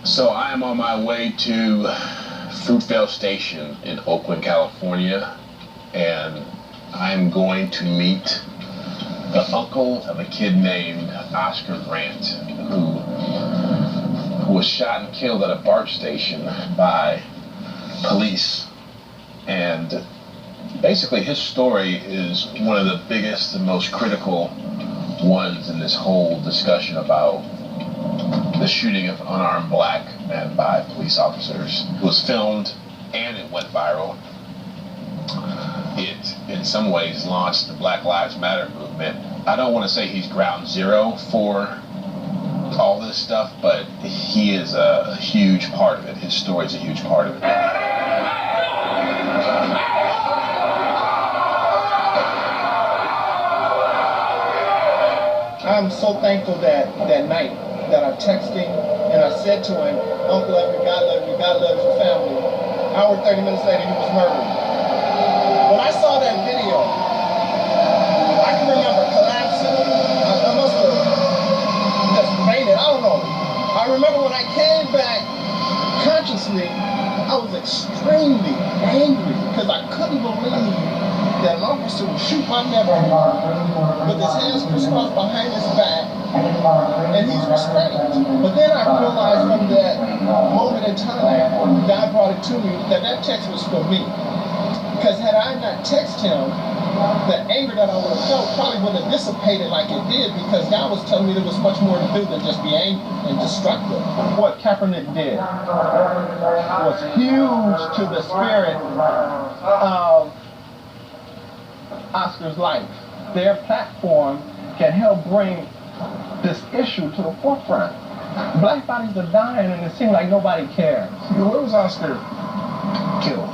So I am on my way to Fruitvale Station in Oakland, California, and I'm going to meet the uncle of a kid named Oscar Grant, who was shot and killed at a BART station by police. And basically his story is one of the biggest and most critical ones in this whole discussion about the shooting of unarmed black men by police officers. It was filmed and it went viral. It, in some ways, launched the Black Lives Matter movement. I don't want to say he's ground zero for all this stuff, but he is a huge part of it. His story is a huge part of it. I'm so thankful that night that I texted him and I said to him, Uncle, God loves your family. Hour 30 minutes later, he was murdered. When I saw that video, I can remember collapsing. I must have just fainted, I don't know. I remember when I came back consciously, I was extremely angry because I couldn't believe that an officer would shoot my nephew with his hands crisscrossed behind his back, and he's restrained. But then I realized from that moment in time, God brought it to me, that text was for me. Because had I not texted him, the anger that I would have felt probably would have dissipated like it did, because God was telling me there was much more to do than just be angry and destructive. What Kaepernick did was huge to the spirit of Oscar's life. Their platform can help bring this issue to the forefront. Black bodies are dying and it seems like nobody cares. Where was Oscar killed?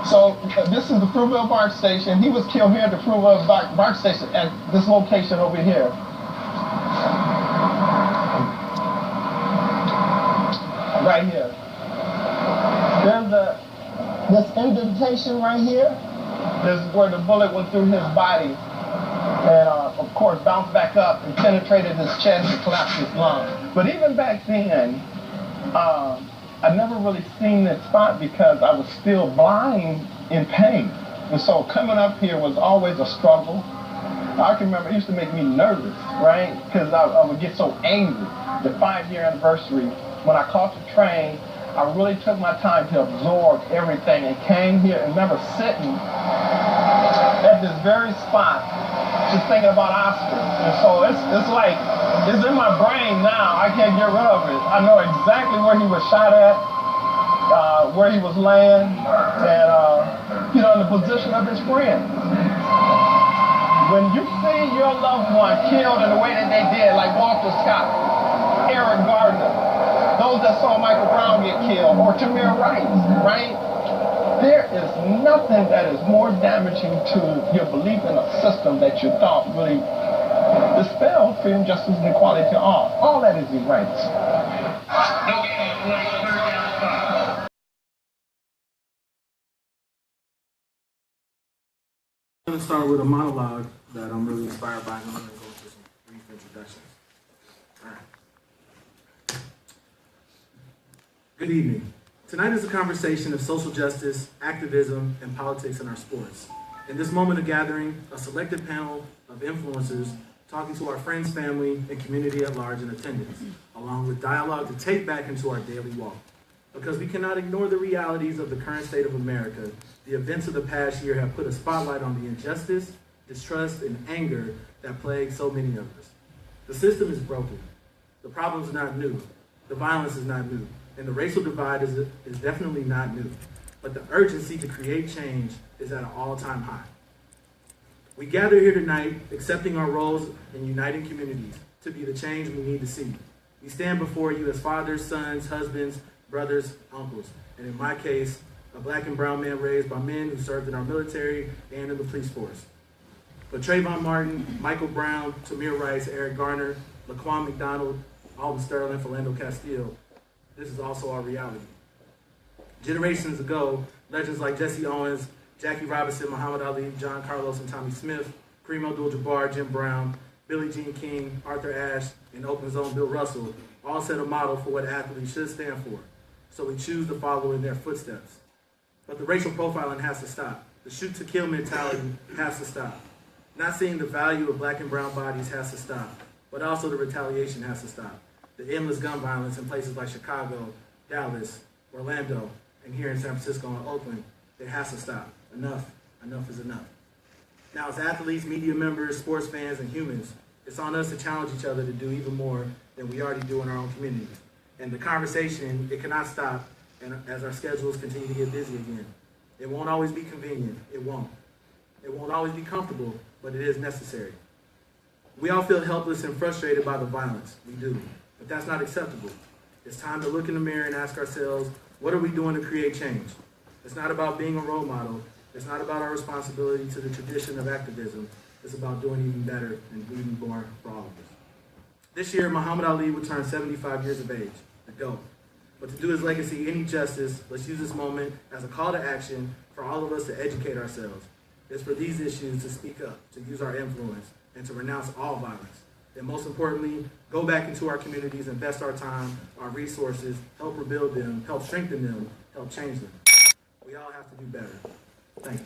So this is the Fruitvale BART station. He was killed here at the Fruitvale BART station at this location over here. Right here. There's this indentation right here. This is where the bullet went through his body and of course bounced back up and penetrated his chest and collapsed his lungs. But even back then, I never really seen this spot because I was still blind in pain. And so coming up here was always a struggle. I can remember it used to make me nervous, right? Because I would get so angry. The 5-year anniversary, when I caught the train, I really took my time to absorb everything and came here and remember sitting at this very spot just thinking about Oscar. And so it's like, it's in my brain now. I can't get rid of it. I know exactly where he was shot at, where he was laying, and in the position of his friend. When you see your loved one killed in the way that they did, like Walter Scott, Eric Gardner, those that saw Michael Brown get killed, or Tamir Rice, right? There is nothing that is more damaging to your belief in a system that you thought really dispelled freedom, justice, and equality to all. All that is erased. I'm going to start with a monologue that I'm really inspired by, and I'm going to go through some brief introductions. All right. Good evening. Tonight is a conversation of social justice, activism, and politics in our sports. In this moment of gathering, a selected panel of influencers talking to our friends, family, and community at large in attendance, along with dialogue to take back into our daily walk. Because we cannot ignore the realities of the current state of America, the events of the past year have put a spotlight on the injustice, distrust, and anger that plague so many of us. The system is broken. The problem is not new. The violence is not new. And the racial divide is definitely not new. But the urgency to create change is at an all-time high. We gather here tonight, accepting our roles in uniting communities to be the change we need to see. We stand before you as fathers, sons, husbands, brothers, uncles, and in my case, a black and brown man raised by men who served in our military and in the police force. But Trayvon Martin, Michael Brown, Tamir Rice, Eric Garner, Laquan McDonald, Alton Sterling, Philando Castile, this is also our reality. Generations ago, legends like Jesse Owens, Jackie Robinson, Muhammad Ali, John Carlos, and Tommy Smith, Kareem Abdul-Jabbar, Jim Brown, Billie Jean King, Arthur Ashe, and Oakland's own Bill Russell all set a model for what athletes should stand for. So we choose to follow in their footsteps. But the racial profiling has to stop. The shoot to kill mentality has to stop. Not seeing the value of black and brown bodies has to stop, but also the retaliation has to stop. The endless gun violence in places like Chicago, Dallas, Orlando, and here in San Francisco and Oakland, it has to stop. Enough is enough. Now, as athletes, media members, sports fans, and humans, it's on us to challenge each other to do even more than we already do in our own communities. And the conversation, it cannot stop and as our schedules continue to get busy again. It won't always be convenient. It won't. It won't always be comfortable, but it is necessary. We all feel helpless and frustrated by the violence. We do. But that's not acceptable. It's time to look in the mirror and ask ourselves, what are we doing to create change? It's not about being a role model. It's not about our responsibility to the tradition of activism. It's about doing even better and even more for all of us. This year, Muhammad Ali would turn 75 years of age, the GOAT. But to do his legacy any justice, let's use this moment as a call to action for all of us to educate ourselves. It's for these issues to speak up, to use our influence, and to renounce all violence. And most importantly, go back into our communities, invest our time, our resources, help rebuild them, help strengthen them, help change them. We all have to do better. Thank you.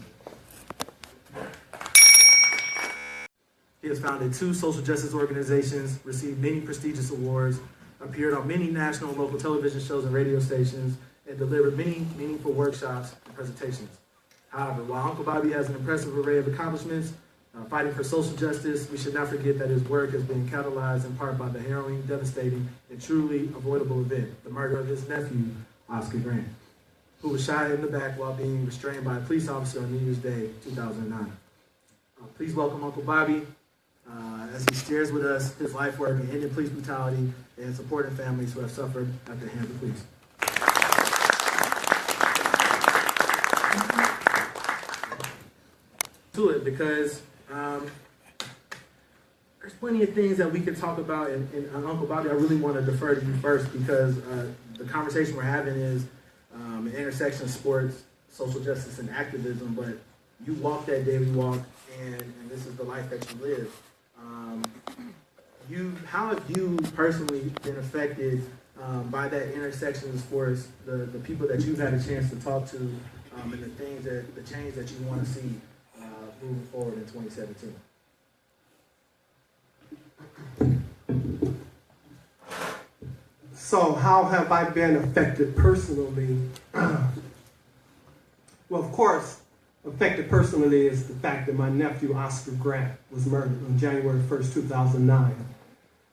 He has founded 2 social justice organizations, received many prestigious awards, appeared on many national and local television shows and radio stations, and delivered many meaningful workshops and presentations. However, while Uncle Bobby has an impressive array of accomplishments, fighting for social justice, we should not forget that his work has been catalyzed in part by the harrowing, devastating, and truly avoidable event, the murder of his nephew, Oscar Grant, who was shot in the back while being restrained by a police officer on New Year's Day, 2009. Please welcome Uncle Bobby as he shares with us his life work in ending police brutality and supporting families who have suffered at the hands of police. To it, because there's plenty of things that we could talk about, and Uncle Bobby, I really want to defer to you first, because the conversation we're having is an intersection of sports, social justice, and activism, but you walk that daily walk, and this is the life that you live. How have you personally been affected by that intersection of sports, the people that you've had a chance to talk to, and the change that you want to see moving forward in 2017? So how have I been affected personally? Well, of course, affected personally is the fact that my nephew, Oscar Grant, was murdered on January 1st, 2009.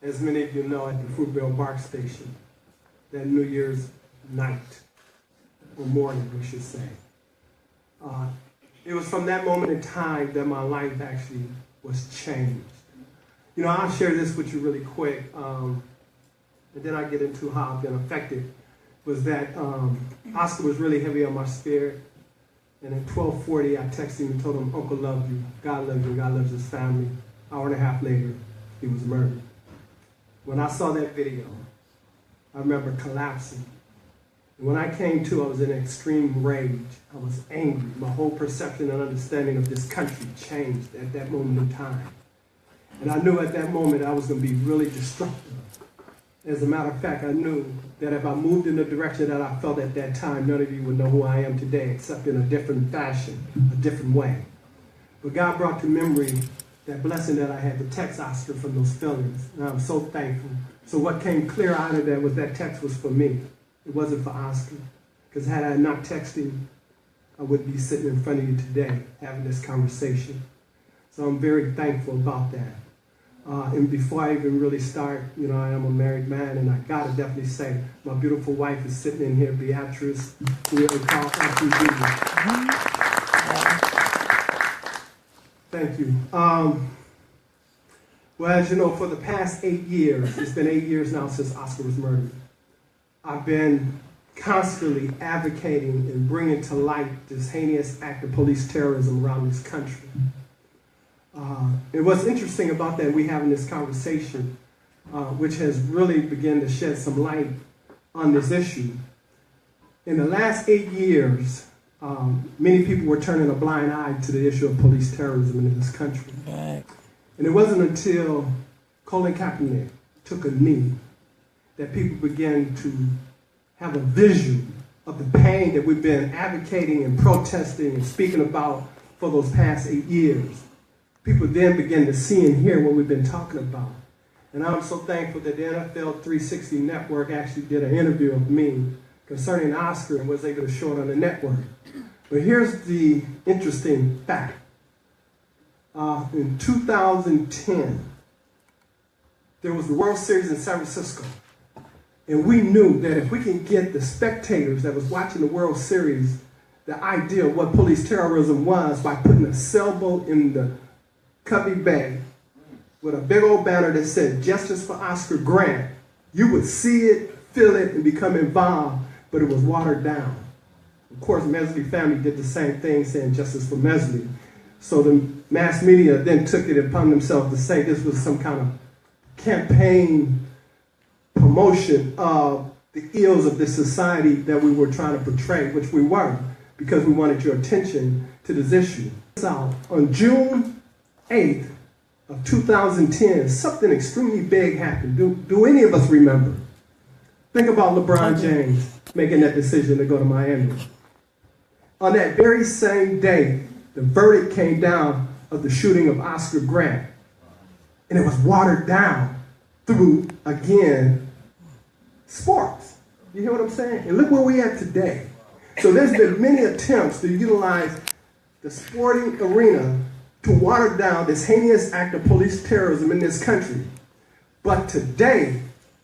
As many of you know, at the Fruitvale BART station, that New Year's night, or morning, we should say. It was from that moment in time that my life actually was changed. You know, I'll share this with you really quick, and then I'll get into how I've been affected. Was that Oscar was really heavy on my spirit, and at 12:40, I texted him and told him, "Uncle loves you, God loves you, God loves his family." Hour and a half later, he was murdered. When I saw that video, I remember collapsing. And when I came to, I was in extreme rage. I was angry. My whole perception and understanding of this country changed at that moment in time. And I knew at that moment I was going to be really destructive. As a matter of fact, I knew that if I moved in the direction that I felt at that time, none of you would know who I am today, except in a different fashion, a different way. But God brought to memory that blessing that I had to text Oscar from those feelings. And I'm so thankful. So what came clear out of that was that text was for me. It wasn't for Oscar. Because had I not texted him, I wouldn't be sitting in front of you today having this conversation. So I'm very thankful about that. And before I even really start, you know, I am a married man, and I gotta definitely say, my beautiful wife is sitting in here, Beatrice, who we call Activism. Thank you. Well, as you know, for the past 8 years, it's been 8 years now since Oscar was murdered, I've been constantly advocating and bringing to light this heinous act of police terrorism around this country. And what's interesting about that, we having this conversation, which has really begun to shed some light on this issue. In the last 8 years, many people were turning a blind eye to the issue of police terrorism in this country. Right. And it wasn't until Colin Kaepernick took a knee that people began to have a vision of the pain that we've been advocating and protesting and speaking about for those past 8 years. People then began to see and hear what we've been talking about. And I'm so thankful that the NFL 360 Network actually did an interview of me concerning Oscar and was able to show it on the network. But here's the interesting fact. In 2010, there was the World Series in San Francisco. And we knew that if we can get the spectators that was watching the World Series the idea of what police terrorism was by putting a sailboat in the Cubby Bay with a big old banner that said "Justice for Oscar Grant," you would see it, feel it, and become involved, but it was watered down. Of course, Mesley family did the same thing, saying "Justice for Mesley." So the mass media then took it upon themselves to say this was some kind of campaign promotion of the ills of this society that we were trying to portray, which we were, because we wanted your attention to this issue. So on June 8th of 2010, something extremely big happened. Do any of us remember? Think about LeBron James making that decision to go to Miami. On that very same day, the verdict came down of the shooting of Oscar Grant. And it was watered down through, again, sports. You hear what I'm saying? And look where we are today. So there's been many attempts to utilize the sporting arena to water down this heinous act of police terrorism in this country. But today,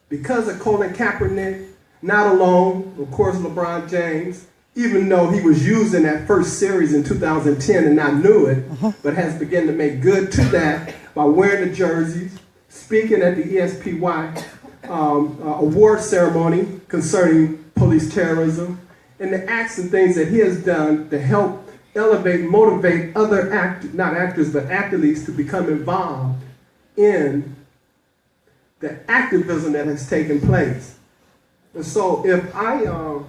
because of Colin Kaepernick, not alone, of course, LeBron James, even though he was using that first series in 2010 and not knew it, but has begun to make good to that by wearing the jerseys, speaking at the ESPY award ceremony concerning police terrorism, and the acts and things that he has done to help elevate, motivate other not actors, but athletes to become involved in the activism that has taken place. And so if I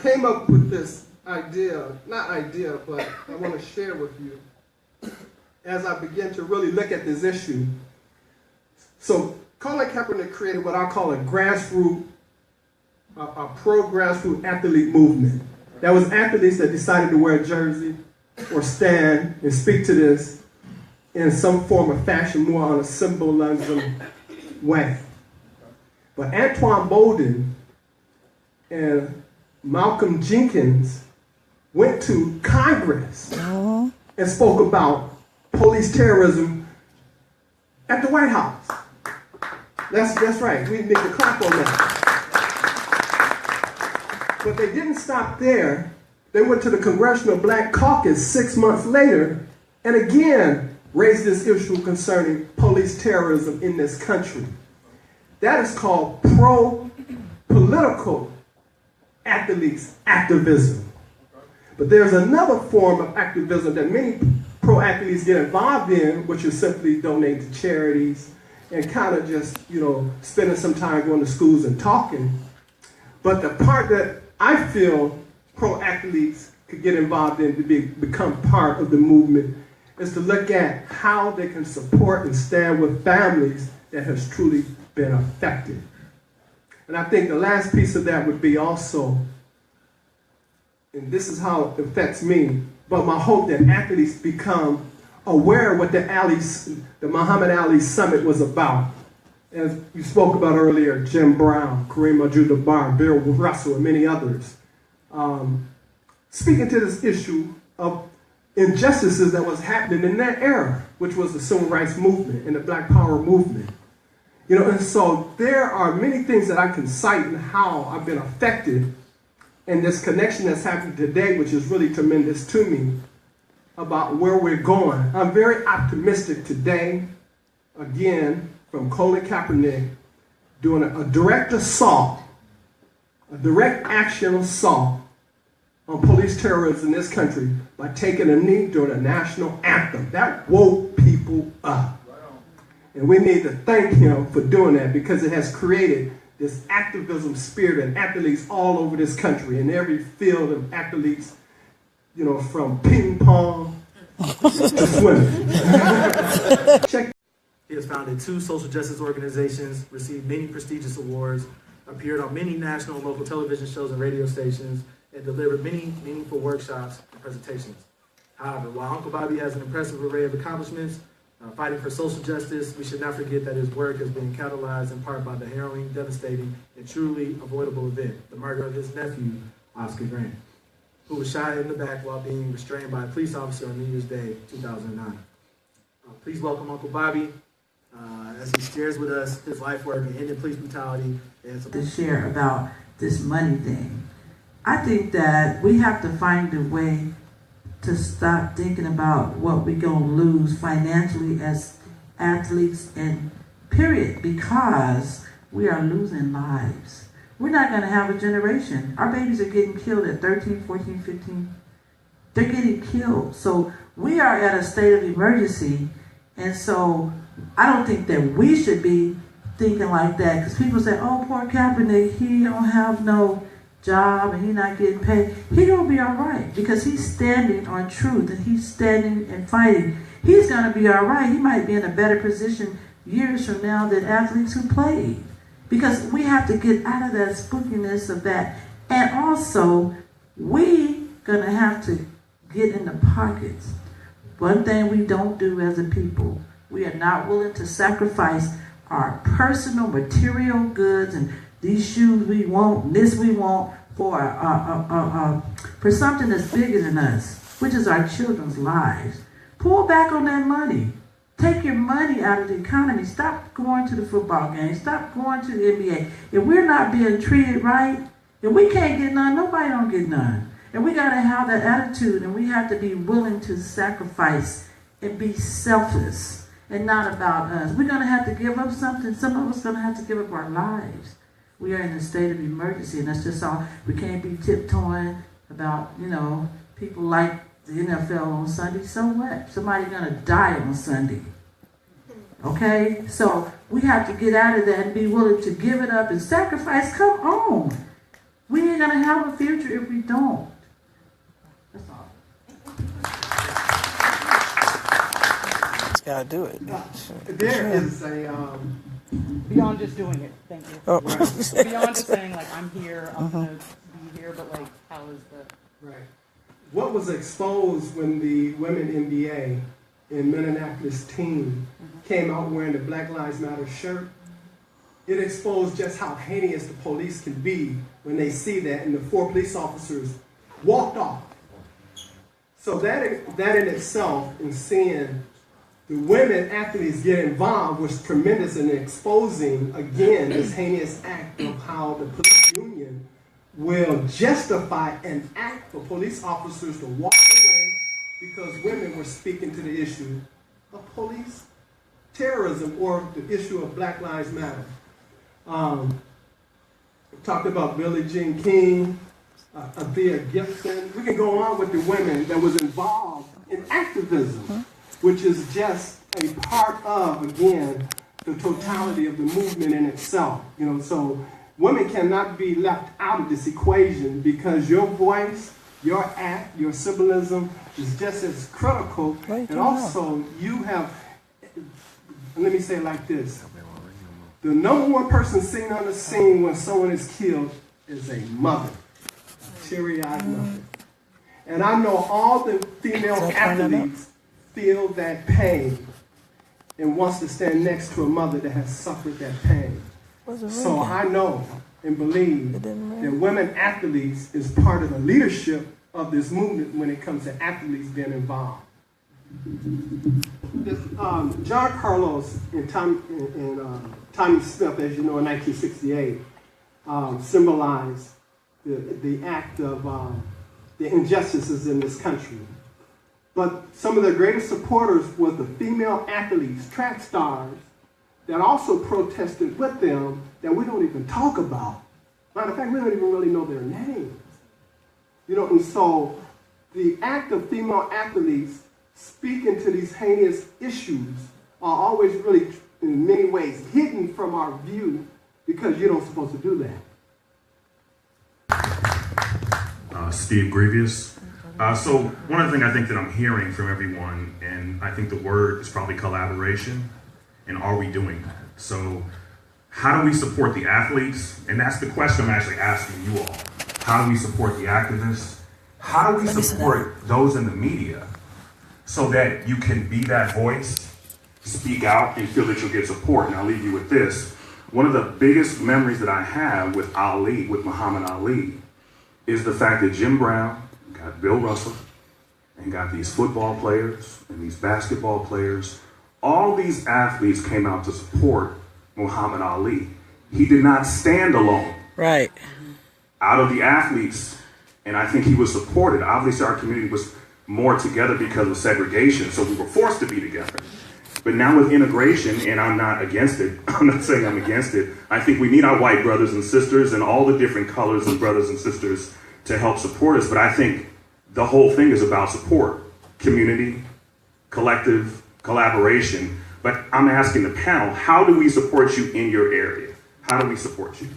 came up with this idea, not idea, but I want to share with you as I begin to really look at this issue. So Colin Kaepernick created what I call a pro-grassroots athlete movement. That was athletes that decided to wear a jersey or stand and speak to this in some form or fashion, more on a symbolism way. But Antoine Bolden and Malcolm Jenkins went to Congress and spoke about police terrorism at the White House. That's right. We need to clap on that. But they didn't stop there. They went to the Congressional Black Caucus 6 months later and again raised this issue concerning police terrorism in this country. That is called pro-political athletes activism. But there's another form of activism that many pro-athletes get involved in, which is simply donating to charities and kind of just, spending some time going to schools and talking. But the part that I feel pro-athletes could get involved in to become part of the movement is to look at how they can support and stand with families that has truly been affected. And I think the last piece of that would be also, and this is how it affects me, but my hope that athletes become aware of what the Muhammad Ali Summit was about. As you spoke about earlier, Jim Brown, Kareem Abdul-Jabbar, Bill Russell, and many others, speaking to this issue of injustices that was happening in that era, which was the civil rights movement and the Black Power movement. And so there are many things that I can cite in how I've been affected in this connection that's happening today, which is really tremendous to me, about where we're going. I'm very optimistic today, again, from Colin Kaepernick, doing a direct assault, a direct action assault on police terrorism in this country by taking a knee during a national anthem. That woke people up. And we need to thank him for doing that, because it has created this activism spirit in athletes all over this country, in every field of athletes, from ping pong Swimming. Check. He has founded 2 social justice organizations, received many prestigious awards, appeared on many national and local television shows and radio stations, and delivered many meaningful workshops and presentations. However, while Uncle Bobby has an impressive array of accomplishments, fighting for social justice, we should not forget that his work has been catalyzed in part by the harrowing, devastating, and truly avoidable event, the murder of his nephew, Oscar Grant, who was shot in the back while being restrained by a police officer on New Year's Day, 2009. Please welcome Uncle Bobby as he shares with us his life work in ending police brutality. And to share about this money thing. I think that we have to find a way to stop thinking about what we're going to lose financially as athletes and period, because we are losing lives. We're not going to have a generation. Our babies are getting killed at 13, 14, 15. They're getting killed. So we are at a state of emergency. And so I don't think that we should be thinking like that, because people say, oh, poor Kaepernick, he don't have no job and he not getting paid. He gonna be all right because he's standing on truth and he's standing and fighting. He's gonna be all right. He might be in a better position years from now than athletes who played, because we have to get out of that spookiness of that. And also, we gonna have to get in the pockets. One thing we don't do as a people, we are not willing to sacrifice our personal material goods and these shoes we want, this we want, for something that's bigger than us, which is our children's lives. Pull back on that money. Take your money out of the economy. Stop going to the football game. Stop going to the NBA. If we're not being treated right, if we can't get none, nobody don't get none. And we got to have that attitude, and we have to be willing to sacrifice and be selfless and not about us. We're going to have to give up something. Some of us are going to have to give up our lives. We are in a state of emergency, and that's just all. We can't be tiptoeing about, people like the NFL on Sunday. So what? Somebody's going to die on Sunday. Okay? So we have to get out of that and be willing to give it up and sacrifice. Come on. We ain't going to have a future if we don't. That's all. Just gotta do it. There is a... Beyond just doing it, thank you. Oh. Beyond just saying, like, I'm here, I'm going to be here, but, like, how is the... Right. What was exposed when the Women NBA in Minneapolis team came out wearing the Black Lives Matter shirt, it exposed just how heinous the police can be when they see that, and the 4 police officers walked off. So that in itself, in seeing the women athletes get involved, was tremendous in exposing, again, this heinous act of how the police union will justify an act for police officers to walk away because women were speaking to the issue of police terrorism or the issue of Black Lives Matter. We talked about Billie Jean King, Thea Gibson. We can go on with the women that was involved in activism, which is just a part of, again, the totality of the movement in itself. So women cannot be left out of this equation, because your voice, your act, your symbolism is just as critical. And also, you have, let me say it like this. The number one person seen on the scene when someone is killed is a mother, a teary-eyed mother. And I know all the female athletes feel that pain and wants to stand next to a mother that has suffered that pain. So I know and believe that women athletes is part of the leadership of this movement when it comes to athletes being involved. John Carlos and Tommy Smith, as you know, in 1968, symbolized the act of the injustices in this country. But some of their greatest supporters were the female athletes, track stars, that also protested with them that we don't even talk about. Matter of fact, we don't even really know their names. And so the act of female athletes speaking to these heinous issues are always really, in many ways, hidden from our view, because you're not supposed to do that. Steve Grievous. So one of the things I think that I'm hearing from everyone, and I think the word is probably collaboration, and are we doing that? So how do we support the athletes? And that's the question I'm actually asking you all. How do we support the activists? How do we support those in the media so that you can be that voice, speak out, and feel that you'll get support? And I'll leave you with this. One of the biggest memories that I have with Ali, with Muhammad Ali, is the fact that Jim Brown got Bill Russell and got these football players and these basketball players. All these athletes came out to support Muhammad Ali. He did not stand alone. Right. Out of the athletes, and I think he was supported. Obviously, our community was more together because of segregation, so we were forced to be together. But now with integration, and I'm not against it, I'm not saying I'm against it, I think we need our white brothers and sisters and all the different colors and brothers and sisters to help support us. But I think the whole thing is about support, community, collective, collaboration. But I'm asking the panel, how do we support you in your area? How do we support you?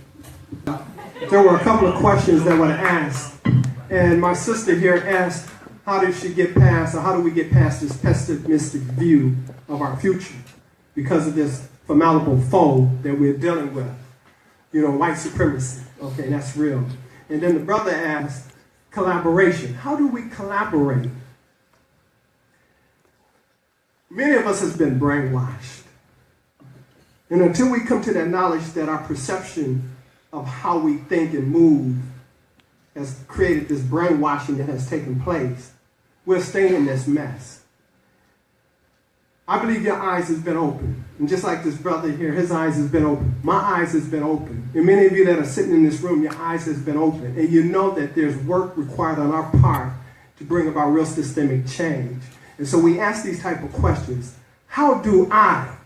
There were a couple of questions that were asked, and my sister here asked, how did she get past, or how do we get past this pessimistic view of our future because of this formidable foe that we're dealing with? You know, white supremacy. Okay, that's real. And then the brother asked, collaboration. How do we collaborate? Many of us has been brainwashed. And until we come to that knowledge that our perception of how we think and move has created this brainwashing that has taken place, we're staying in this mess. I believe your eyes has been open. And just like this brother here, his eyes has been open. My eyes has been open. And many of you that are sitting in this room, your eyes has been open. And you know that there's work required on our part to bring about real systemic change. And so we ask these type of questions. How do I,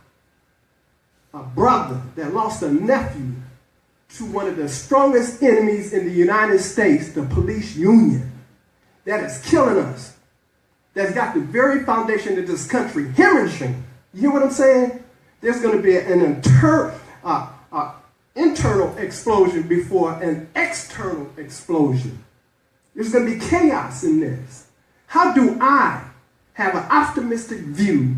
a brother that lost a nephew to one of the strongest enemies in the United States, the police union, that is killing us, that's got the very foundation of this country hemorrhaging. You hear what I'm saying? There's going to be an internal explosion before an external explosion. There's going to be chaos in this. How do I have an optimistic view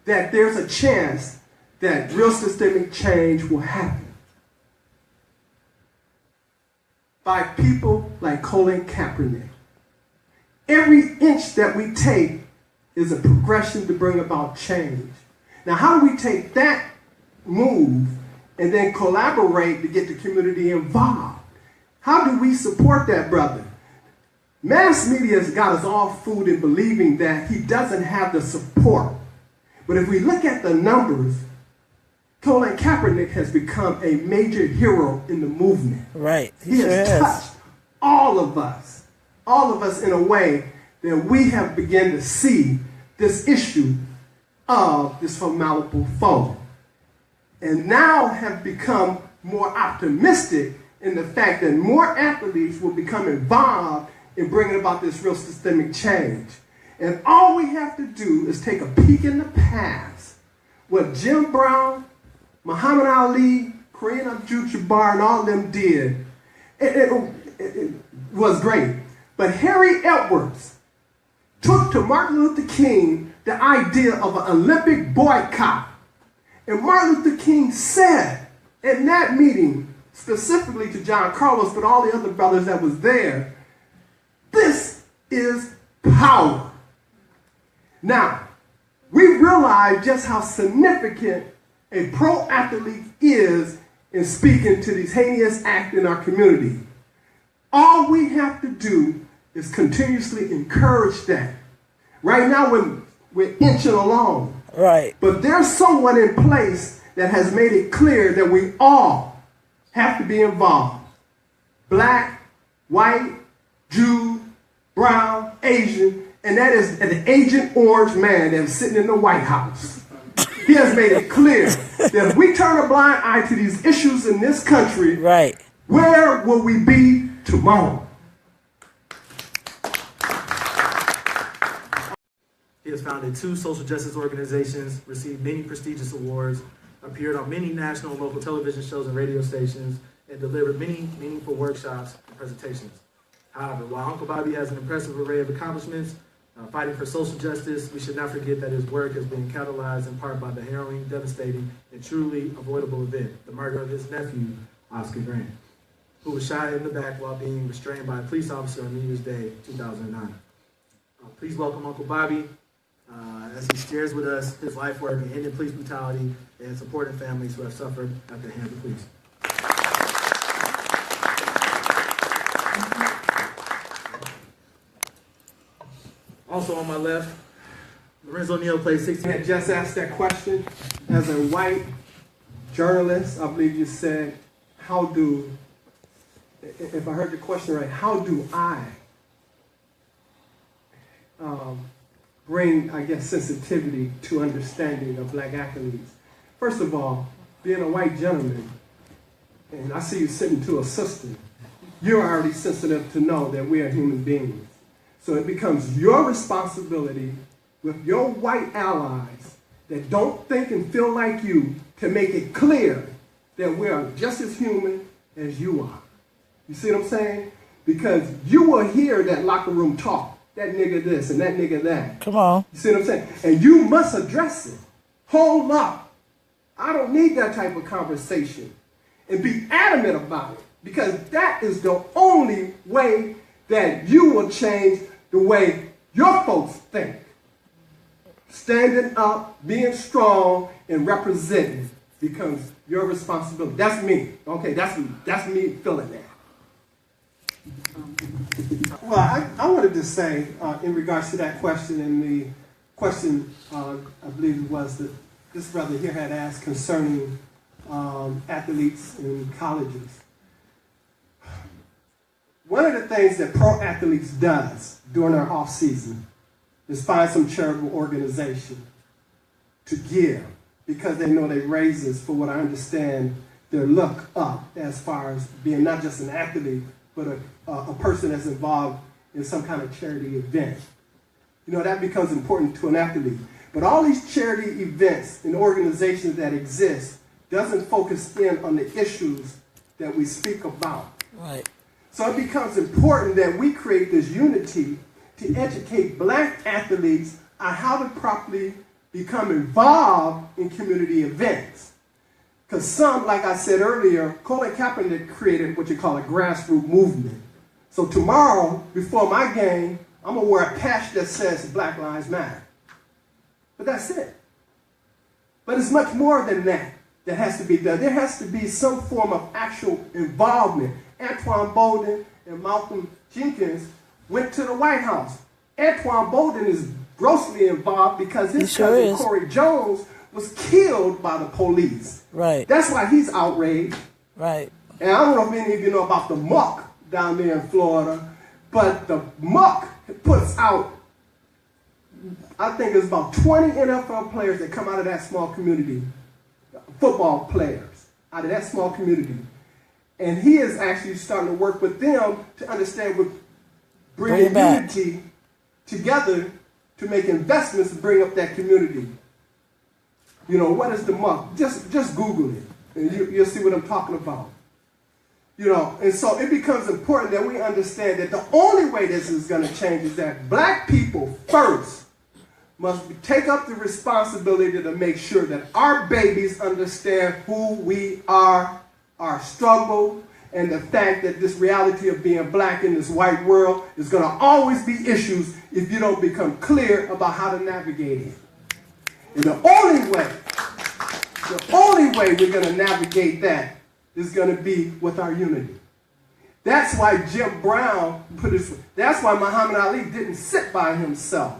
that there's a chance that real systemic change will happen? By people like Colin Kaepernick. Every inch that we take is a progression to bring about change. Now, how do we take that move and then collaborate to get the community involved? How do we support that brother? Mass media has got us all fooled in believing that he doesn't have the support. But if we look at the numbers, Colin Kaepernick has become a major hero in the movement. Right. He has touched all of us in a way that we have begun to see this issue of this formidable foe. And now have become more optimistic in the fact that more athletes will become involved in bringing about this real systemic change. And all we have to do is take a peek in the past. What Jim Brown, Muhammad Ali, Kareem Abdul-Jabbar, and all of them did, it was great. But Harry Edwards took to Martin Luther King the idea of an Olympic boycott. And Martin Luther King said in that meeting, specifically to John Carlos, but all the other brothers that was there, this is power. Now, we realize just how significant a pro athlete is in speaking to these heinous acts in our community. All we have to do is continuously encourage that. Right now, we're inching along. Right. But there's someone in place that has made it clear that we all have to be involved. Black, white, Jew, brown, Asian, and that is an Agent Orange man that is sitting in the White House. He has made it clear that if we turn a blind eye to these issues in this country, right, where will we be tomorrow? He has founded 2 social justice organizations, received many prestigious awards, appeared on many national and local television shows and radio stations, and delivered many meaningful workshops and presentations. However, while Uncle Bobby has an impressive array of accomplishments, fighting for social justice, we should not forget that his work has been catalyzed in part by the harrowing, devastating, and truly avoidable event, the murder of his nephew, Oscar Grant, who was shot in the back while being restrained by a police officer on New Year's Day, 2009. Please welcome Uncle Bobby as he shares with us his life work in ending police brutality and supporting families who have suffered at the hands of police. Also on my left, Lorenzo Neal plays 16. I had just asked that question. As a white journalist, I believe you said, if I heard the question right, how do I bring, I guess, sensitivity to understanding of black athletes? First of all, being a white gentleman, and I see you sitting to a sister, you're already sensitive to know that we are human beings. So it becomes your responsibility with your white allies that don't think and feel like you to make it clear that we are just as human as you are. You see what I'm saying? Because you will hear that locker room talk, that nigga this and that nigga that. Come on. You see what I'm saying? And you must address it. Hold up. I don't need that type of conversation. And be adamant about it. Because that is the only way that you will change the way your folks think. Standing up, being strong, and representing becomes your responsibility. That's me. Okay, that's me feeling that. Well, I wanted to say, in regards to that question, and the question, I believe it was that this brother here had asked concerning athletes in colleges. One of the things that pro athletes does during their off season is find some charitable organization to give, because they know they raises, for what I understand, their look up as far as being not just an athlete, but a person that's involved in some kind of charity event. You know, that becomes important to an athlete. But all these charity events and organizations that exist doesn't focus in on the issues that we speak about. Right. So it becomes important that we create this unity to educate black athletes on how to properly become involved in community events. Because some, like I said earlier, Colin Kaepernick created what you call a grassroots movement. So tomorrow, before my game, I'm going to wear a patch that says Black Lives Matter. But that's it. But it's much more than that that has to be done. There has to be some form of actual involvement. Antoine Bolden and Malcolm Jenkins went to the White House. Antoine Bolden is grossly involved because his cousin Corey Jones was killed by the police. Right. That's why he's outraged. Right. And I don't know if any of you know about the muck down there in Florida, but the muck puts out, I think it's about 20 NFL players that come out of that small community, football players out of that small community. And he is actually starting to work with them to understand what bringing unity together to make investments to bring up that community. You know, what is the muck? Just Google it, and you'll see what I'm talking about. You know, and so it becomes important that we understand that the only way this is going to change is that black people first must take up the responsibility to make sure that our babies understand who we are, our struggle, and the fact that this reality of being black in this white world is going to always be issues if you don't become clear about how to navigate it. And the only way we're going to navigate that is going to be with our unity. That's why Jim Brown that's why Muhammad Ali didn't sit by himself.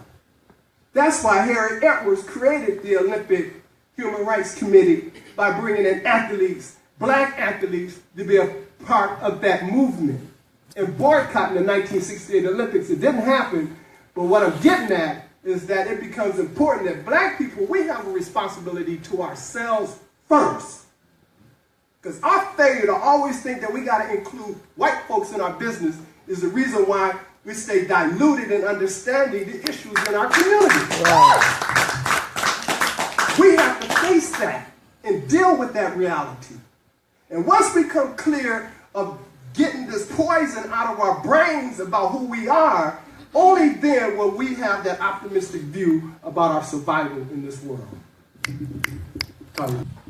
That's why Harry Edwards created the Olympic Human Rights Committee by bringing in athletes, black athletes, to be a part of that movement and boycotting the 1968 Olympics. It didn't happen, but what I'm getting at is that it becomes important that black people, we have a responsibility to ourselves first. Because our failure to always think that we got to include white folks in our business is the reason why we stay diluted in understanding the issues in our community. Right. We have to face that and deal with that reality. And once we come clear of getting this poison out of our brains about who we are, only then will we have that optimistic view about our survival in this world.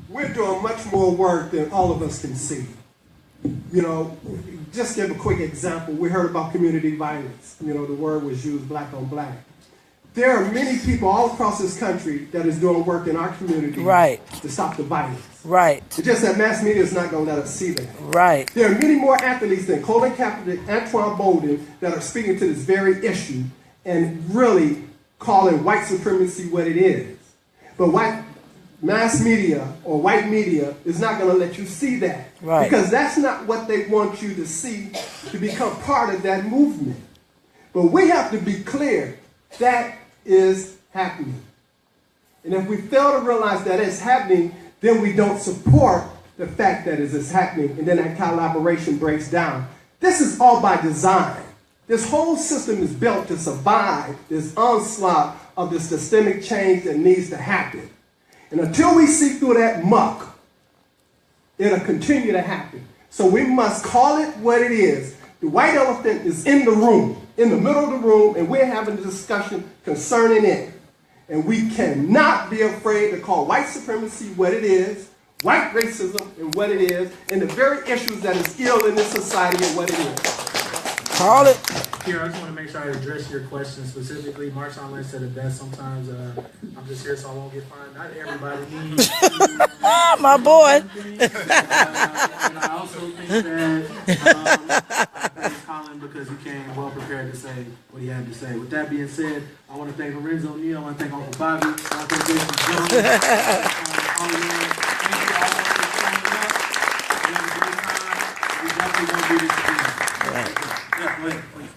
We're doing much more work than all of us can see. You know, just give a quick example. We heard about community violence. You know, the word was used, black on black. There are many people all across this country that is doing work in our community to stop the violence. Right. It's just that mass media is not going to let us see that. Right. There are many more athletes than Colin Kaepernick, Antoine Bolden, that are speaking to this very issue and really calling white supremacy what it is. But white mass media or white media is not going to let you see that. Right. Because that's not what they want you to see to become part of that movement. But we have to be clear that is happening. And if we fail to realize that it's happening, then we don't support the fact that it is happening, and then that collaboration breaks down. This is all by design. This whole system is built to survive this onslaught of the systemic change that needs to happen. And until we see through that muck, it'll continue to happen. So we must call it what it is. The white elephant is in the room, in the middle of the room, and we're having a discussion concerning it. And we cannot be afraid to call white supremacy what it is, white racism and what it is, and the very issues that is ill in this society and what it is. Call it. Here, I just want to make sure I address your question specifically. Marshawn Lynch said it best. Sometimes I'm just here so I won't get fined. Not everybody needs to. My boy. And I also think that I thank Colin because he came well prepared to say what he had to say. With that being said, I want to thank Lorenzo Neal. I want to thank Uncle Bobby. I want to thank Jason Jones. Thank you all for showing up. We had a good time. We definitely going to do this again. Right. Yeah, go ahead, please.